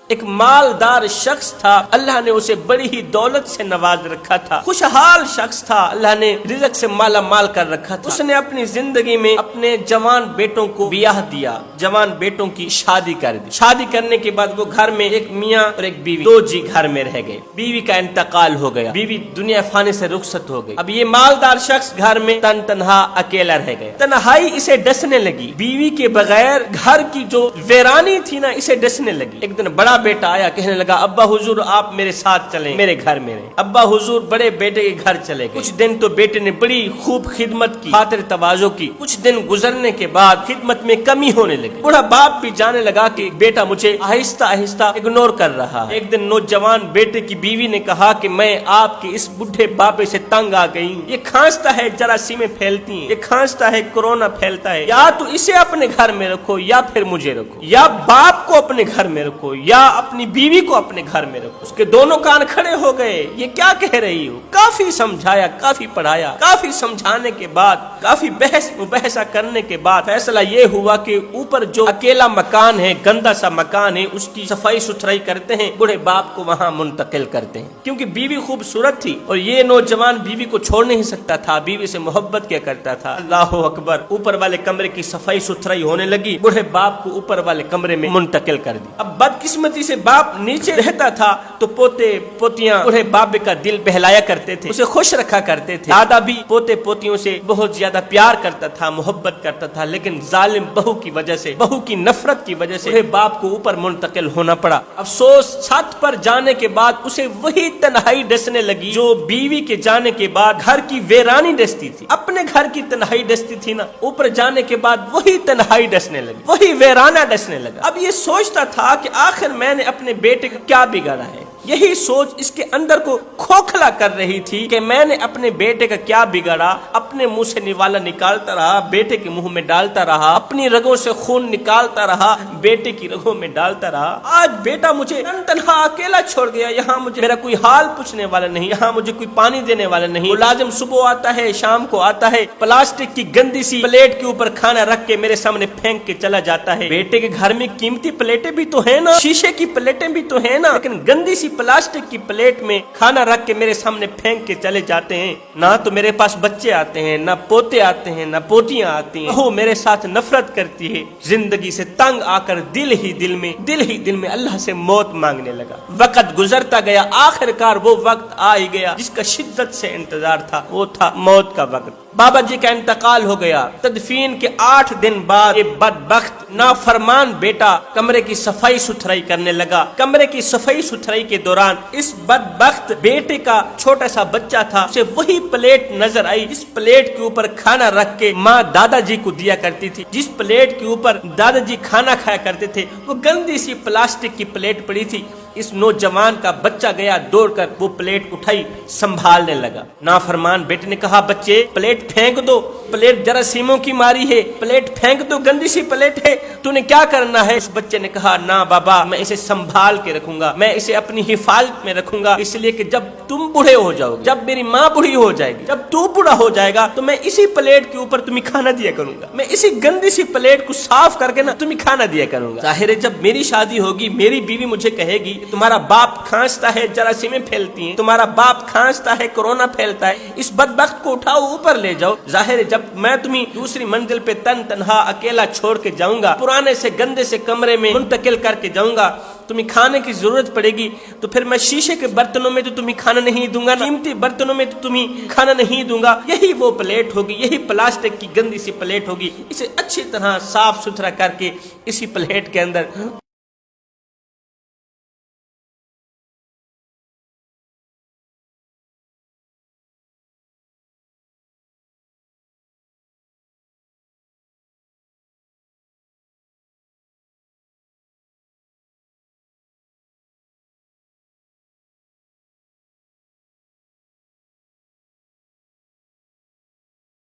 ایک مالدار شخص تھا، اللہ نے اسے بڑی ہی دولت سے نواز رکھا تھا، خوشحال شخص تھا، اللہ نے رزق سے مالا مال کر رکھا تھا۔ اس نے اپنی زندگی میں اپنے جوان بیٹوں کو بیاہ دیا، جوان بیٹوں کی شادی کر دی۔ شادی کرنے کے بعد وہ گھر میں ایک میاں اور ایک بیوی، دو جی گھر میں رہ گئے۔ بیوی کا انتقال ہو گیا، بیوی دنیا فانی سے رخصت ہو گئی۔ اب یہ مالدار شخص گھر میں تنہا اکیلا رہ گیا۔ تنہائی اسے ڈسنے لگی، بیوی کے بغیر گھر کی جو ویرانی تھی نا اسے ڈسنے لگی۔ ایک دن بڑا بیٹا آیا، کہنے لگا ابا حضور آپ میرے ساتھ چلیں، میرے گھر میں رہیں۔ ابا حضور بڑے بیٹے کے گھر چلے گئے۔ کچھ دن تو بیٹے نے بڑی خوب خدمت کی، خاطر تواضع کی۔ کچھ دن گزرنے کے بعد خدمت میں کمی ہونے لگی۔ بوڑھا باپ بھی جانے لگا کہ بیٹا مجھے آہستہ آہستہ اگنور کر رہا ہے۔ ایک دن نوجوان بیٹے کی بیوی نے کہا کہ میں آپ کے اس بڈھے بابے سے تنگ آ گئی ہوں، یہ کھانستا ہے جراثیمیں پھیلتی ہیں، یہ کھانستا ہے کورونا پھیلتا ہے، یا تو اسے اپنے گھر میں رکھو یا پھر مجھے رکھو، یا باپ کو اپنے گھر میں رکھو یا اپنی بیوی کو اپنے گھر میں رکھو۔ اس کے دونوں کان کھڑے ہو گئے، یہ کیا کہہ رہی ہو؟ کافی سمجھایا، کافی پڑھایا، کافی سمجھانے کے بعد، کافی بحث مباحثہ کرنے کے بعد فیصلہ یہ ہوا کہ اوپر جو اکیلا مکان ہے، گندا سا مکان ہے، اس کی صفائی ستھرائی کرتے ہیں، بوڑھے باپ کو وہاں منتقل کرتے ہیں، کیونکہ بیوی خوبصورت تھی اور یہ نوجوان بیوی کو چھوڑ نہیں سکتا تھا، بیوی سے محبت کیا کرتا تھا۔ اللہ اکبر، اوپر والے کمرے کی صفائی ستھرائی ہونے لگی، بوڑھے باپ کو اوپر والے کمرے میں منتقل کر دی۔ اب بدقسمتی سے باپ نیچے رہتا تھا تو پوتے پوتیاں بوڑھے باپ کا دل بہلایا کرتے تھے، اسے خوش رکھا کرتے تھے۔ دادا بھی پوتے پوتیوں سے بہت زیادہ پیار کرتا تھا، محبت کرتا تھا، لیکن ظالم بہو کی وجہ سے، بہو کی نفرت کی وجہ سے بوڑھے باپ کو اوپر منتقل ہونا پڑا۔ افسوس، چھت پر جانے کے بعد اسے وہی تنہائی ڈسنے لگی جو بیوی کے جانے کے بعد گھر کی ویرانی ڈستی تھی۔ اپنے گھر کی تنہائی ڈستی تھی نا، اوپر جانے کے بعد وہی تنہائی ڈسنے لگی، وہی ویرانہ ڈسنے لگا۔ اب یہ سوچتا تھا کہ آخر میں نے اپنے بیٹے کا کیا بگاڑا ہے؟ یہی سوچ اس کے اندر کو کھوکھلا کر رہی تھی کہ میں نے اپنے بیٹے کا کیا بگاڑا۔ اپنے منہ سے نوالا نکالتا رہا، بیٹے کے منہ میں ڈالتا رہا، اپنی رگوں سے خون نکالتا رہا، بیٹے کی رگوں میں ڈالتا رہا۔ آج بیٹا مجھے تنہا اکیلا چھوڑ گیا، یہاں مجھے میرا کوئی حال پوچھنے والا نہیں، یہاں مجھے کوئی پانی دینے والا نہیں۔ ملازم صبح آتا ہے، شام کو آتا ہے، پلاسٹک کی گندی سی پلیٹ کے اوپر کھانا رکھ کے میرے سامنے پھینک کے چلا جاتا ہے۔ بیٹے کے گھر میں قیمتی پلیٹیں بھی تو ہیں نا، شیشے کی پلیٹیں بھی تو ہیں نا، لیکن گندی سی پلاسٹک کی پلیٹ میں کھانا رکھ کے میرے سامنے پھینک کے چلے جاتے ہیں۔ نہ تو میرے پاس بچے آتے ہیں، نہ پوتے آتے ہیں، نہ پوتیاں آتی ہیں۔ وہ میرے ساتھ نفرت کرتی ہے۔ زندگی سے تنگ آ کر دل ہی دل میں اللہ سے موت مانگنے لگا۔ وقت گزرتا گیا، آخر کار وہ وقت آ ہی گیا جس کا شدت سے انتظار تھا، وہ تھا موت کا وقت۔ بابا جی کا انتقال ہو گیا۔ تدفین کے 8 دن بعد یہ بدبخت نافرمان بیٹا کمرے کی صفائی ستھرائی کرنے لگا۔ کمرے کی صفائی ستھرائی کے دوران اس بدبخت بیٹے کا چھوٹا سا بچہ تھا، اسے وہی پلیٹ نظر آئی جس پلیٹ کے اوپر کھانا رکھ کے ماں دادا جی کو دیا کرتی تھی، جس پلیٹ کے اوپر دادا جی کھانا کھایا کرتے تھے، وہ گندی سی پلاسٹک کی پلیٹ پڑی تھی۔ اس نوجوان کا بچہ گیا دوڑ کر، وہ پلیٹ اٹھائی، سنبھالنے لگا۔ نافرمان بیٹے نے کہا بچے پلیٹ پھینک دو، پلیٹ جراثیموں کی ماری ہے، پلیٹ پھینک دو، گندی سی پلیٹ ہے، تو نے کیا کرنا ہے؟ اس بچے نے کہا نہ بابا، میں اسے سنبھال کے رکھوں گا، میں اسے اپنی حفاظت میں رکھوں گا، اس لیے کہ جب تم بوڑھے ہو جاؤ گے، جب میری ماں بوڑھی ہو جائے گی، جب تو بوڑھا ہو جائے گا تو میں اسی پلیٹ کے اوپر تمہیں کھانا دیا کروں گا، میں اسی گندی سی پلیٹ کو صاف کر کے نا تمہیں کھانا دیا کروں گا۔ ظاہر ہے جب میری شادی ہوگی، میری بیوی مجھے کہے گی تمہارا باپ کھانستا ہے، جراثیمیں پھیلتی ہیں، تمہارا باپ کھانستا ہے، کورونا پھیلتا ہے، اس بدبخت کو اٹھاؤ اوپر لے جاؤ۔ ظاہر ہے جب میں تمہیں دوسری منزل پہ تنہا اکیلا چھوڑ کے جاؤں گا، پرانے سے گندے سے کمرے میں منتقل کر کے جاؤں گا، تمہیں کھانے کی ضرورت پڑے گی تو پھر میں شیشے کے برتنوں میں تو تمہیں کھانا نہیں دوں گا، قیمتی برتنوں میں تو تمہیں کھانا نہیں دوں گا، یہی وہ پلیٹ ہوگی، یہی پلاسٹک کی گندی سی پلیٹ ہوگی، اسے اچھی طرح صاف ستھرا کر کے اسی پلیٹ کے اندر